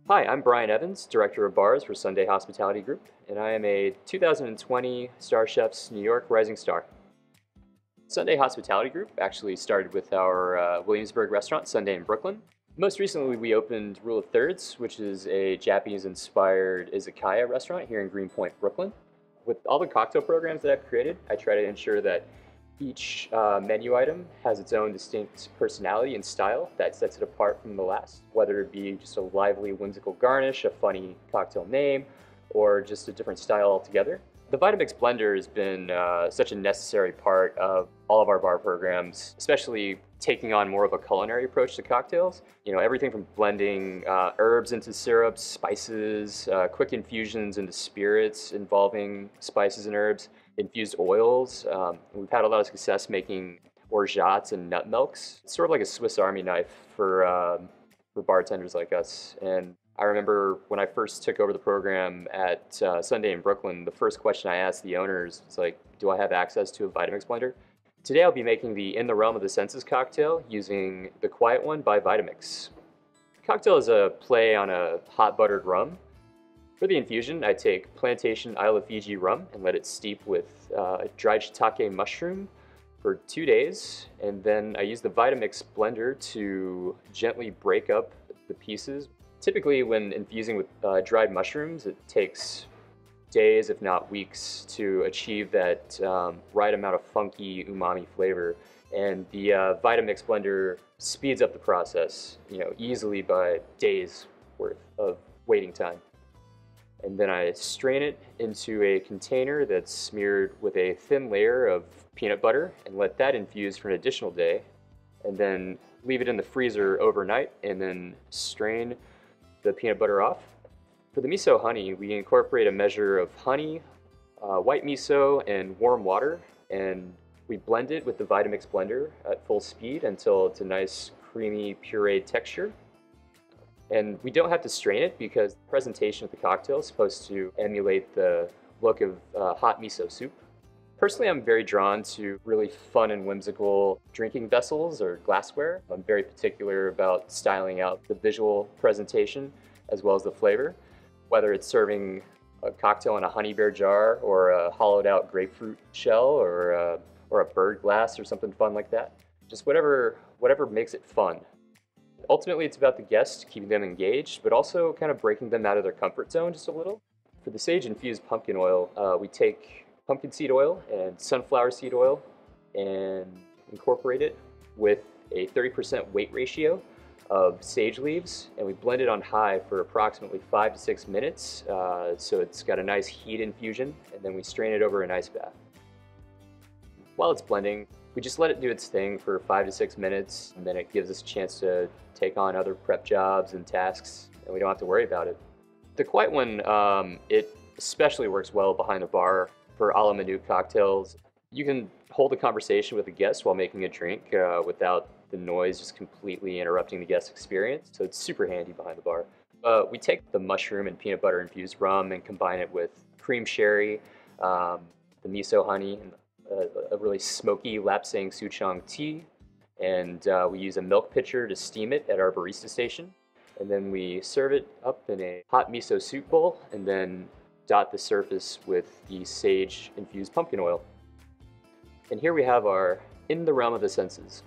Hi, I'm Brian Evans, Director of Bars for Sunday Hospitality Group, and I am a 2020 StarChefs New York Rising Star. Sunday Hospitality Group actually started with our Williamsburg restaurant, Sunday in Brooklyn. Most recently, we opened Rule of Thirds, which is a Japanese-inspired izakaya restaurant here in Greenpoint, Brooklyn. With all the cocktail programs that I've created, I try to ensure that each menu item has its own distinct personality and style that sets it apart from the last, whether it be just a lively, whimsical garnish, a funny cocktail name, or just a different style altogether. The Vitamix blender has been such a necessary part of all of our bar programs, especially taking on more of a culinary approach to cocktails. You know, everything from blending herbs into syrups, spices, quick infusions into spirits involving spices and herbs, infused oils. We've had a lot of success making orgeats and nut milks. It's sort of like a Swiss Army knife for bartenders like us. And I remember when I first took over the program at Sunday in Brooklyn, the first question I asked the owners was like, do I have access to a Vitamix blender? Today I'll be making the In the Realm of the Senses cocktail using the Quiet One by Vitamix. The cocktail is a play on a hot buttered rum. For the infusion, I take Plantation Isle of Fiji rum and let it steep with dried shiitake mushroom for 2 days. And then I use the Vitamix blender to gently break up the pieces. Typically, when infusing with dried mushrooms, it takes days, if not weeks, to achieve that right amount of funky umami flavor. And the Vitamix blender speeds up the process, easily by days worth of waiting time. And then I strain it into a container that's smeared with a thin layer of peanut butter and let that infuse for an additional day. And then leave it in the freezer overnight and then strain the peanut butter off. For the miso honey, we incorporate a measure of honey, white miso, and warm water, and we blend it with the Vitamix blender at full speed until it's a nice creamy pureed texture. And we don't have to strain it because the presentation of the cocktail is supposed to emulate the look of hot miso soup. Personally, I'm very drawn to really fun and whimsical drinking vessels or glassware. I'm very particular about styling out the visual presentation as well as the flavor. Whether it's serving a cocktail in a honey bear jar or a hollowed out grapefruit shell or a bird glass or something fun like that. Just whatever makes it fun. Ultimately, it's about the guests, keeping them engaged, but also kind of breaking them out of their comfort zone just a little. For the sage-infused pumpkin oil, we take pumpkin seed oil and sunflower seed oil and incorporate it with a 30% weight ratio of sage leaves, and we blend it on high for approximately 5 to 6 minutes, so it's got a nice heat infusion, and then we strain it over an ice bath. While it's blending, we just let it do its thing for 5 to 6 minutes, and then it gives us a chance to take on other prep jobs and tasks, and we don't have to worry about it. The Quiet One, it especially works well behind the bar for a la minute cocktails. You can hold a conversation with a guest while making a drink without the noise just completely interrupting the guest experience, so it's super handy behind the bar. We take the mushroom and peanut butter infused rum and combine it with cream sherry, the miso honey, and a really smoky lapsang souchong tea, and we use a milk pitcher to steam it at our barista station. And then we serve it up in a hot miso soup bowl and then dot the surface with the sage infused pumpkin oil. And here we have our In the Realm of the Senses.